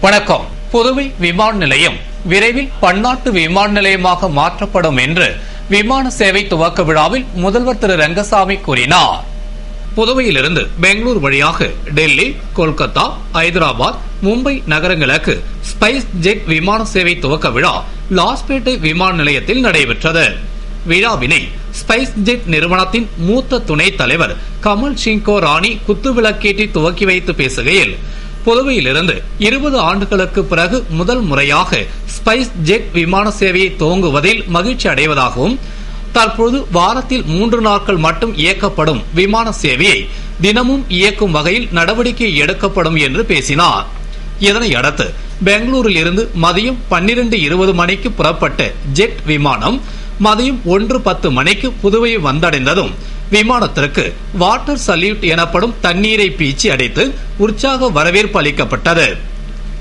வணக்கம். புதுவை விமான நிலையம் விரைவில் பன்னாட்டு விமான நிலையமாக மாற்றப்படும் என்று விமான சேவை துவக்க விழாவில் முதல்வர் திரு ரங்கசாமி கூறினார். புதுவையிலிருந்து பெங்களூர் வழியாக டெல்லி, கொல்கத்தா, ஐதராபாத், மும்பை நகரங்களுக்கு ஸ்பைஸ் ஜெட் விமான சேவை துவக்க விழா லாஸ்பேட்டை விமான நிலையத்தில் நடைபெற்றது. விழாவினை ஸ்பைஸ் ஜெட் நிறுவனத்தின் மூத்த துணைத் தலைவர் கமல் சிங்கோ ராணி குத்துவிளக்கேற்றி துவக்கி வைத்து பேசுகையில், புதுவையிலிருந்து 20 ஆண்டுகளுக்கு பிறகு முதல் முறையாக ஸ்பைஸ் ஜெட் விமான சேவையை துவங்குவதில் மகிழ்ச்சி அடைவதாகவும், தற்போது வாரத்தில் 3 நாட்கள் மட்டும் இயக்கப்படும் விமான சேவையை தினமும் இயக்கும் வகையில் நடவடிக்கை எடுக்கப்படும் என்று பேசினார். இதனையடுத்து பெங்களூரில் இருந்து மதியம் 12:20 மணிக்கு புறப்பட்ட ஜெட் விமானம் மதியம் 1:10 மணிக்கு புதுவையை வந்தடைந்ததும் விமானத்திற்கு வாட்டர் சல்யூட் எனப்படும் தண்ணீரை பீச்சி அடைத்து உற்சாக வரவேற்பு அளிக்கப்பட்டது.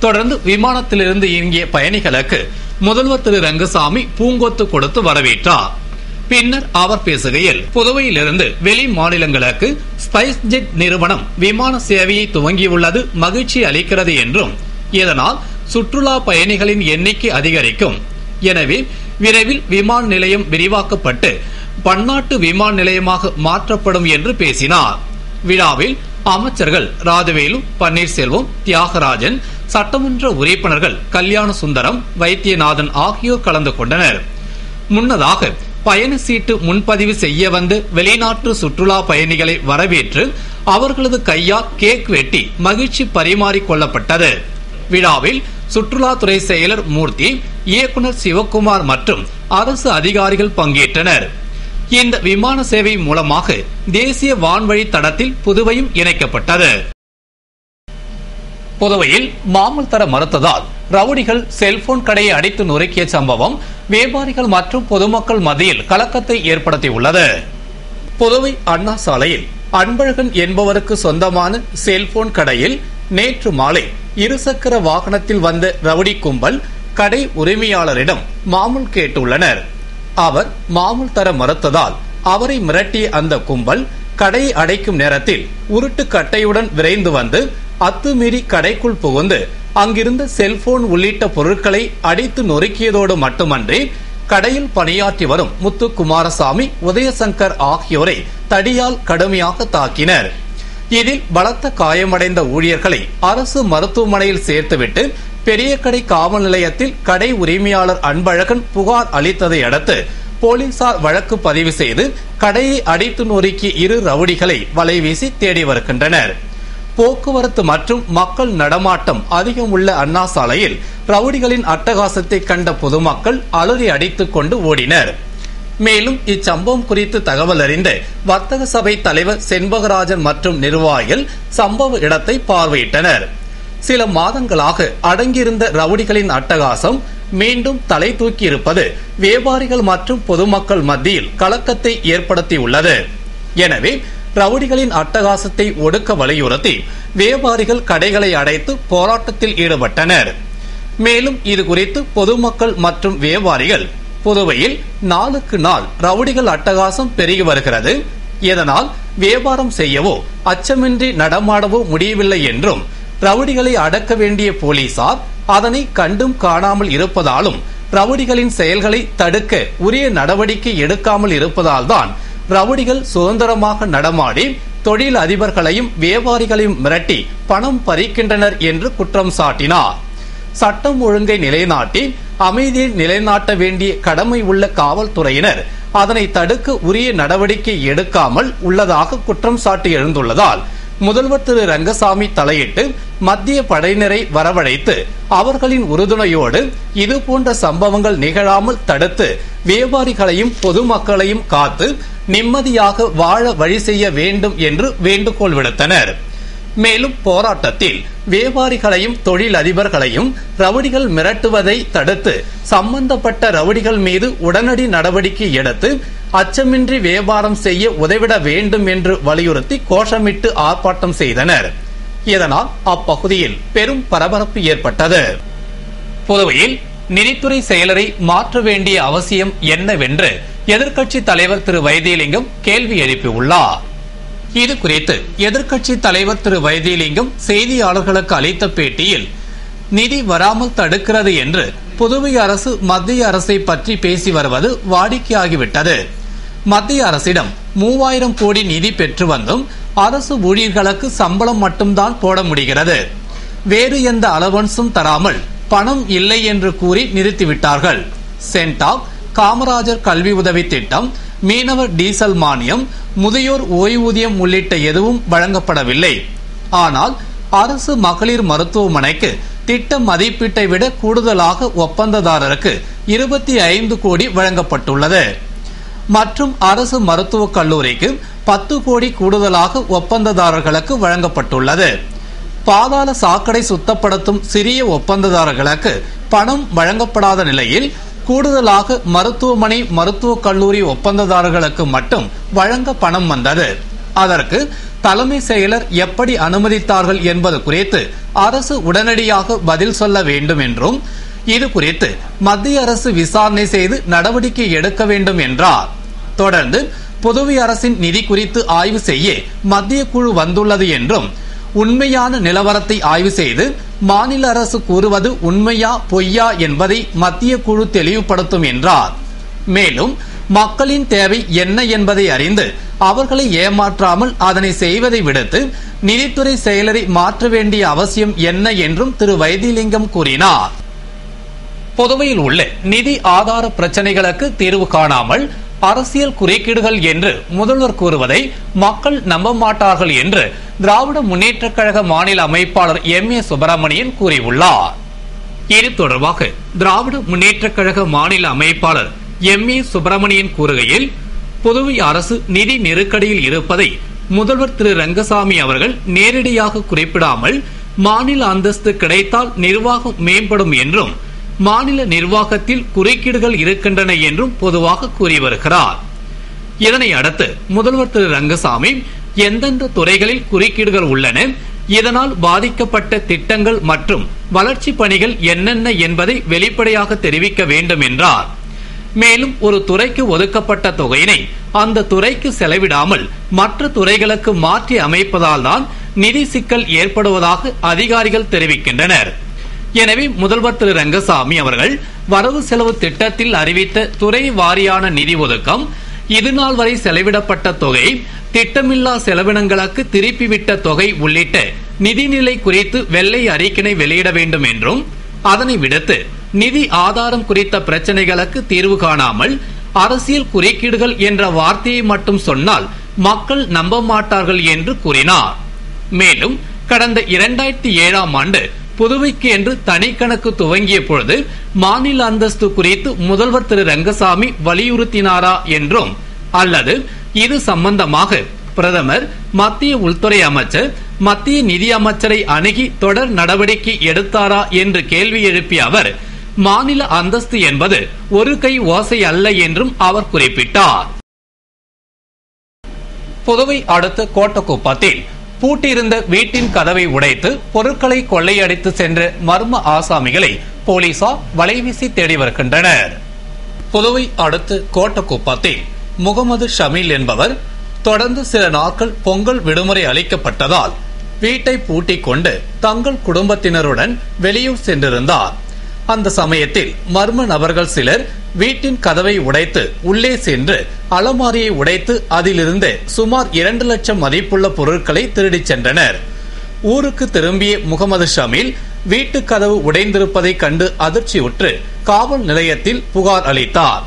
தொடர்ந்து விமானத்திலிருந்து இறங்கிய பயணிகளுக்கு முதல்வர் திரு ரங்கசாமி பூங்கொத்து கொடுத்து வரவேற்றார். பின்னர் அவர் பேசுகையில், புதுவையிலிருந்து வெளி மாநிலங்களுக்கு ஸ்பைஸ் ஜெட் நிறுவனம் விமான சேவையை துவங்கியுள்ளது மகிழ்ச்சி அளிக்கிறது என்றும், இதனால் சுற்றுலா பயணிகளின் எண்ணிக்கை அதிகரிக்கும். எனவே விரைவில் விமான நிலையம் விரிவாக்கப்பட்டு பன்னாட்டு விமான நிலையமாக மாற்றப்படும் என்று பேசினார். விழாவில் அமைச்சர்கள் ராஜவேலு, பன்னீர்செல்வம், தியாகராஜன், சட்டமன்ற உறுப்பினர்கள் கல்யாண சுந்தரம், வைத்தியநாதன் ஆகியோர் கலந்து கொண்டனர். முன்னதாக பயண சீட்டு முன்பதிவு செய்ய வந்து வெளிநாட்டு சுற்றுலா பயணிகளை வரவேற்று அவர்களது கையால் கேக் வெட்டி மகிழ்ச்சி பரிமாறிக் கொள்ளப்பட்டது. விழாவில் சுற்றுலாத்துறை செயலர் மூர்த்தி, இயக்குநர் சிவக்குமார் மற்றும் அரசு அதிகாரிகள் பங்கேற்றனர். இந்த விமான சேவை மூலமாக தேசிய வான்வழி தடத்தில் புதுவையும் இணைக்கப்பட்டது. புதுவையில் மாமல் தர மறுத்ததால் ரவுடிகள் செல்போன் கடையை அடித்து நொறுக்கிய சம்பவம் வியாபாரிகள் மற்றும் பொதுமக்கள் மத்தியில் கலக்கத்தை ஏற்படுத்தியுள்ளது. புதுவை அண்ணா சாலையில் அன்பழகன் என்பவருக்கு சொந்தமான செல்போன் கடையில் நேற்று மாலை இருசக்கர வாகனத்தில் வந்த ரவுடி கும்பல் கடை உரிமையாளரிடம் மாமூல் கேட்டுள்ளனர். அவர் மாமூல் தர மறுத்ததால் அவரை மிரட்டிய அந்த கும்பல் கடையை அடைக்கும் நேரத்தில் உருட்டு கட்டையுடன் விரைந்து வந்து அத்துமீறி கடைக்குள் புகுந்து அங்கிருந்த செல்போன் உள்ளிட்ட பொருட்களை அடித்து நொறுக்கியதோடு மட்டுமன்றி கடையில் பணியாற்றி வரும் முத்துக்குமாரசாமி, உதயசங்கர் ஆகியோரை தடியால் கடுமையாக தாக்கினர். இதில் பலத்த காயமடைந்த ஊழியர்களை அரசு மருத்துவமனையில் சேர்த்துவிட்டு பெரியகடை காவல் நிலையத்தில் கடை உரிமையாளர் அன்பழகன் புகார் அளித்ததை அடுத்து போலீசார் வழக்கு பதிவு செய்து கடையை அடித்து நொறுக்கிய 2 ரவுடிகளை வலைவீசி தேடி வருகின்றனர். போக்குவரத்து மற்றும் மக்கள் நடமாட்டம் அதிகம் உள்ள அண்ணா சாலையில் ரவுடிகளின் அட்டகாசத்தை கண்ட பொதுமக்கள் அலறி அடித்துக் கொண்டு ஓடினர். மேலும் இச்சம்பவம் குறித்து தகவல் அறிந்த வர்த்தக சபை தலைவர் செண்பகராஜன் மற்றும் நிர்வாகிகள் சம்பவ இடத்தை பார்வையிட்டனர். சில மாதங்களாக அடங்கியிருந்த ரவுடிகளின் அட்டகாசம் மீண்டும் தலை தூக்கி இருப்பது வியாபாரிகள் மற்றும் பொதுமக்கள் மத்தியில் கலக்கத்தை ஏற்படுத்தியுள்ளது. எனவே ரவுடிகளின் அட்டகாசத்தை ஒடுக்க வலியுறுத்தி வியாபாரிகள் கடைகளை அடைத்து போராட்டத்தில் ஈடுபட்டனர். மேலும் இதுகுறித்து பொதுமக்கள் மற்றும் வியாபாரிகள், புதுவையில் நாளுக்கு நாள் ரவுடிகள் அட்டகாசம் பெருகி வருகிறது, இதனால் வியாபாரம் செய்யவோ அச்சமின்றி நடமாடவோ முடியவில்லை என்றும், ரவுடிகளை அடக்க வேண்டிய போலீசார் அதனை கண்டும் காணாமல் இருப்பதாலும், ரவுடிகளின் செயல்களை தடுக்க உரிய நடவடிக்கை எடுக்காமல் இருப்பதால் தான் ரவுடிகள் சுதந்திரமாக நடமாடி தொழில் அதிபர்களையும் வியாபாரிகளையும் மிரட்டி பணம் பறிக்கின்றனர் என்று குற்றம் சாட்டினார். சட்டம் ஒழுங்கை நிலைநாட்டி அமைதியை நிலைநாட்ட வேண்டிய கடமை உள்ள காவல்துறையினர் அதனை தடுக்க உரிய நடவடிக்கை எடுக்காமல் உள்ளதாக குற்றம் சாட்டி எழுந்துள்ளதால் முதல்வர் திரு ரங்கசாமி தலையிட்டு மத்திய படையினரை வரவழைத்து அவர்களின் உறுதுணையோடு இதுபோன்ற சம்பவங்கள் நிகழாமல் தடுத்து வியாபாரிகளையும் பொதுமக்களையும் காத்து நிம்மதியாக வாழ வழி செய்ய வேண்டும் என்று வேண்டுகோள் விடுத்தனர். மேலும் போராட்டத்தில் வியாபாரிகளையும் தொழில் அதிபர்களையும் ரவுடிகள் மிரட்டுவதை தடுத்து சம்பந்தப்பட்ட ரவுடிகள் மீது உடனடி நடவடிக்கை எடுத்து அச்சமின்றி வியாபாரம் செய்ய உதவிட வேண்டும் என்று வலியுறுத்தி கோஷமிட்டு ஆர்ப்பாட்டம் செய்தனர். இதனால் அப்பகுதியில் பெரும் பரபரப்பு ஏற்பட்டது. புதுவையில் நிதித்துறை செயலரை மாற்ற வேண்டிய அவசியம் என்னவென்று எதிர்க்கட்சி தலைவர் திரு வைத்தியலிங்கம் கேள்வி எழுப்பியுள்ளார். இது குறித்து எதிர்க்கட்சி தலைவர் திரு வைத்தியலிங்கம் செய்தியாளர்களுக்கு அளித்த பேட்டியில், நிதி வராமல் தடுக்கிறது என்று புதுவை அரசு மத்திய அரசை பற்றி பேசி வருவது வாடிக்கையாகிவிட்டது. மத்திய அரசிடம் 3000 கோடி நிதி பெற்று வந்தும் அரசு ஊழியர்களுக்கு சம்பளம் மட்டும்தான் போட முடிகிறது. வேறு எந்த அலவன்ஸும் தராமல் பணம் இல்லை என்று கூறி நிறுத்திவிட்டார்கள். சென்டாக், காமராஜர் கல்வி உதவி திட்டம், மீனவர் டீசல் மானியம், முதியோர் ஓய்வூதியம் உள்ளிட்ட எதுவும் வழங்கப்படவில்லை. ஆனால் அரசு மகளிர் மருத்துவமனைக்கு திட்ட மதிப்பீட்டை விட கூடுதலாக ஒப்பந்ததாரருக்கு 25 கோடி வழங்கப்பட்டுள்ளது. மற்றும் அரசு மருத்துவக் கல்லூரிக்கு 10 கோடி கூடுதலாக ஒப்பந்ததாரர்களுக்கு வழங்கப்பட்டுள்ளது. பாதாள சாக்கடை சுத்தப்படுத்தும் சிறிய ஒப்பந்ததாரர்களுக்கு பணம் வழங்கப்படாத நிலையில் கூடுதலாக மருத்துவமனை மருத்துவக் கல்லூரி ஒப்பந்ததாரர்களுக்கு மட்டும் வழங்க பணம் வந்தது. அதற்கு தலைமை செயலர் எப்படி அனுமதித்தார்கள் என்பது குறித்து அரசு உடனடியாக பதில் சொல்ல வேண்டும் என்றும் இது குறித்து மத்திய அரசு விசாரணை செய்து நடவடிக்கை எடுக்க வேண்டும் என்றார். தொடர்ந்து புதுவை அரசின் நிதி குறித்து ஆய்வு செய்ய மத்திய குழு வந்துள்ளது என்றும் உண்மையான நிலவரத்தை ஆய்வு செய்து மாநில அரசு கூறுவது உண்மையா பொய்யா என்பதை மத்திய குழு தெளிவுபடுத்தும் என்றார். மேலும் மக்களின் தேவை என்ன என்பதை அறிந்து அவர்களை ஏமாற்றாமல் அதனை செய்வதை விடுத்து நிதித்துறை செயலரை மாற்ற வேண்டிய அவசியம் என்ன என்றும் திரு வைத்திலிங்கம் கூறினார். புதுவையில் உள்ள நிதி ஆதார பிரச்சனைகளுக்கு தீர்வு காணாமல் அரசியல் குறுக்கீடுகள் என்று முதல்வர் கூறுவதை மக்கள் நம்ப மாட்டார்கள் என்று திராவிட முன்னேற்றக் கழக மாநில அமைப்பாளர் எம்.ஏ. சுப்பிரமணியன் கூறியுள்ளார். இது தொடர்பாக திராவிட முன்னேற்றக் கழக மாநில அமைப்பாளர் எம்.ஏ. சுப்பிரமணியன் கூறுகையில், புதுவை அரசு நிதி நெருக்கடியில் இருப்பதை முதல்வர் திரு ரங்கசாமி அவர்கள் நேரடியாக குறிப்பிடாமல் மாநில அந்தஸ்து கிடைத்தால் நிர்வாகம் மேம்படும் என்றும் மாநில நிர்வாகத்தில் குறுக்கீடுகள் இருக்கின்றன என்றும் பொதுவாக கூறி வருகிறார். இதனை அடுத்து முதல்வர் திரு ரங்கசாமி எந்தெந்த துறைகளில் குறுக்கீடுகள் உள்ளன, இதனால் பாதிக்கப்பட்ட திட்டங்கள் மற்றும் வளர்ச்சி பணிகள் என்னென்ன என்பதை வெளிப்படையாக தெரிவிக்க வேண்டும் என்றார். மேலும் ஒரு துறைக்கு ஒதுக்கப்பட்ட தொகையினை அந்த துறைக்கு செலவிடாமல் மற்ற துறைகளுக்கு மாற்றி அமைப்பதால் தான் நிதி சிக்கல் ஏற்படுவதாக அதிகாரிகள் தெரிவிக்கின்றனர். எனவே முதல்வர் திரு ரங்கசாமி அவர்கள் வரவு செலவு திட்டத்தில் அறிவித்த துறை வாரியான நிதி ஒதுக்கம், இதுநாள் வரை செலவிடப்பட்ட தொகை, திட்டமில்லா செலவினங்களுக்கு திருப்பிவிட்ட தொகை உள்ளிட்ட நிதிநிலை குறித்து வெள்ளை அறிக்கையை வெளியிட வேண்டும் என்றும், அதனை விடுத்து நிதி ஆதாரம் குறித்த பிரச்சனைகளுக்கு தீர்வு காணாமல் அரசியல் குறுக்கீடுகள் என்ற வார்த்தையை மட்டும் சொன்னால் மக்கள் நம்ப மாட்டார்கள் என்று கூறினார். மேலும் கடந்த 2007ஆம் ஆண்டு புதுவைக்கு என்று தனி கணக்கு துவங்கிய பொழுது மாநில அந்தஸ்து குறித்து முதல்வர் திரு ரங்கசாமி வலியுறுத்தினாரா என்றும், அல்லது இது சம்பந்தமாக பிரதமர், மத்திய உள்துறை அமைச்சர், மத்திய நிதி அமைச்சரை அணுகி தொடர் நடவடிக்கை எடுத்தாரா என்று கேள்வி எழுப்பிய அவர், மாநில அந்தஸ்து என்பது ஒரு கை ஓசை அல்ல என்றும் அவர் குறிப்பிட்டார். புதுவை அடுத்த கோட்டக்குப்பத்தில் பூட்டியிருந்த வீட்டின் கதவை உடைத்து பொருட்களை கொள்ளையடித்து சென்ற மர்ம ஆசாமிகளை போலீசார் வலைவீசி தேடி வருகின்றனர். புதுவை அடுத்த கோட்டக்குப்பத்தில் முகமது ஷமீல் என்பவர் தொடர்ந்து சில நாட்கள் பொங்கல் விடுமுறை அளிக்கப்பட்டதால் வீட்டை பூட்டிக் கொண்டு தங்கள் குடும்பத்தினருடன் வெளியூர் சென்றிருந்தார். அந்த சமயத்தில் மர்ம நபர்கள் சிலர் வீட்டின் கதவை உடைத்து உள்ளே சென்று அலமாரியை உடைத்து அதிலிருந்து சுமார் 2 லட்சம் மதிப்புள்ள பொருட்களை திருடிச் சென்றனர். ஊருக்கு திரும்பிய முகமது ஷமீல் வீட்டு கதவு உடைந்திருப்பதை கண்டு அதிர்ச்சியுற்று காவல் நிலையத்தில் புகார் அளித்தார்.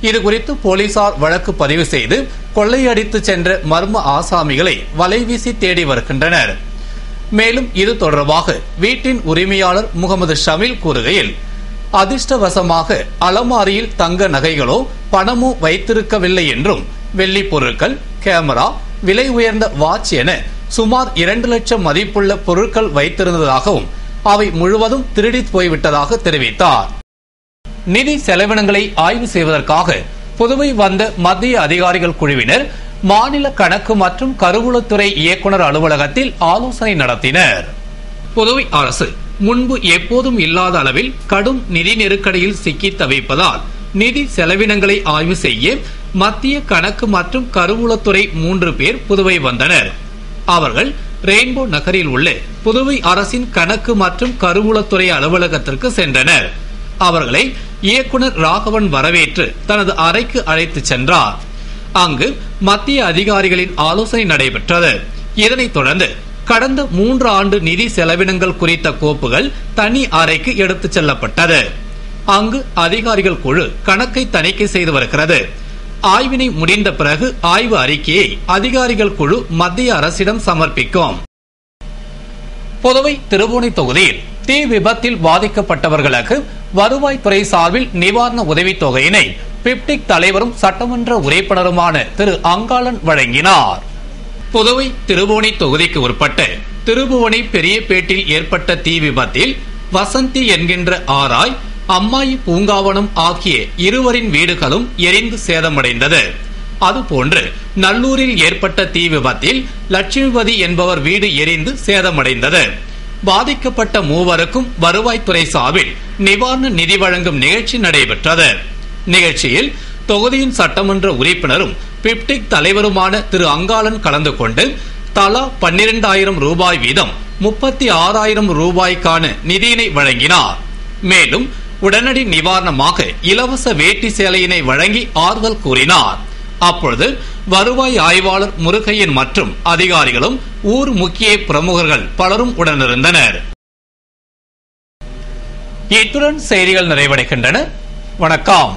இதுகுறித்து போலீசார் வழக்கு பதிவு செய்து கொள்ளையடித்து சென்ற மர்ம ஆசாமிகளை வலைவீசி தேடி வருகின்றனர். மேலும் இது தொடர்பாக வீட்டின் உரிமையாளர் முகமது ஷமீல் கூறுகையில், அதிர்ஷ்டவசமாக அலமாரியில் தங்க நகைகளோ பணமோ வைத்திருக்கவில்லை என்றும் வெள்ளி பொருட்கள், கேமரா, விலை உயர்ந்த வாட்ச் என சுமார் 2 லட்சம் மதிப்புள்ள பொருட்கள் வைத்திருந்ததாகவும் அவை முழுவதும் திருடி போய்விட்டதாக தெரிவித்தார். நிதி செலவினங்களை ஆய்வு செய்வதற்காக புதுவை வந்த மத்திய அதிகாரிகள் குழுவினர் மாநில கணக்கு மற்றும் கருவூலத்துறை இயக்குநர் அலுவலகத்தில் ஆலோசனை நடத்தினர். புதுவை அரசு முன்பு எப்போதும் இல்லாத அளவில் கடும் நிதி நெருக்கடியில் சிக்கி தவிப்பதால் நிதி செலவினங்களை ஆய்வு செய்ய மத்திய கணக்கு மற்றும் கருவூலத்துறை 3 பேர் புதுவை வந்தனர். அவர்கள் ரெயின்போ நகரில் உள்ள புதுவை அரசின் கணக்கு மற்றும் கருவூலத்துறை அலுவலகத்திற்கு சென்றனர். அவர்களை இயக்குனர் ராகவன் வரவேற்று தனது அறைக்கு அழைத்து சென்றார். அங்கு மத்திய அதிகாரிகளின் ஆலோசனை நடைபெற்றது. இதனைத் தொடர்ந்து கடந்த 3 ஆண்டு நிதி செலவினங்கள் குறித்த கோப்புகள் தனி அறைக்கு எடுத்துச் செல்லப்பட்டது. அங்கு அதிகாரிகள் குழு கணக்கை தணிக்கை செய்து வருகிறது. ஆய்வினை முடிந்த பிறகு ஆய்வு அறிக்கையை அதிகாரிகள் குழு மத்திய அரசிடம் சமர்ப்பிக்கும். புதுவை திருபுவனை தொகுதியில் தீ விபத்தில் பாதிக்கப்பட்டவர்களுக்கு வருவாய்த்துறை சார்பில் நிவாரண உதவித் தொகையினை பிப்டிக் தலைவரும் சட்டமன்ற உறுப்பினருமான திரு அங்காளன் வழங்கினார். புதுவை திருபுவனை தொகுதிக்கு உட்பட்ட திருபுவனை பெரியபேட்டில் ஏற்பட்ட தீ விபத்தில் வசந்தி என்கின்ற ஆராய், அம்மாயி பூங்காவனம் ஆகிய இருவரின் வீடுகளும் எரிந்து சேதமடைந்தது. அதுபோன்று நல்லூரில் ஏற்பட்ட தீ விபத்தில் லட்சுமிபதி என்பவர் வீடு எரிந்து சேதமடைந்தது. பாதிக்கப்பட்ட மூவருக்கும் வருவாய்த்துறை சார்பில் நிவாரண நிதி வழங்கும் நிகழ்ச்சி நடைபெற்றது. நிகழ்ச்சியில் தொகுதியின் சட்டமன்ற உறுப்பினரும் பிப்டிக் தலைவருமான திரு அங்காளன் கலந்து கொண்டு தலா 12,000 ரூபாய் வீதம் 36,000 ரூபாய்க்கான நிதியினை வழங்கினார். மேலும் உடனடி நிவாரணமாக இலவச வேட்டி சேலையினை வழங்கி ஆறுதல் கூறினார். அப்பொழுது வருவாய் ஆய்வாளர் முருகையன் மற்றும் அதிகாரிகளும் ஊர் முக்கிய பிரமுகர்கள் பலரும் உடனிருந்தனர். இத்துடன் செய்திகள் நிறைவடைகின்றன. வணக்கம்.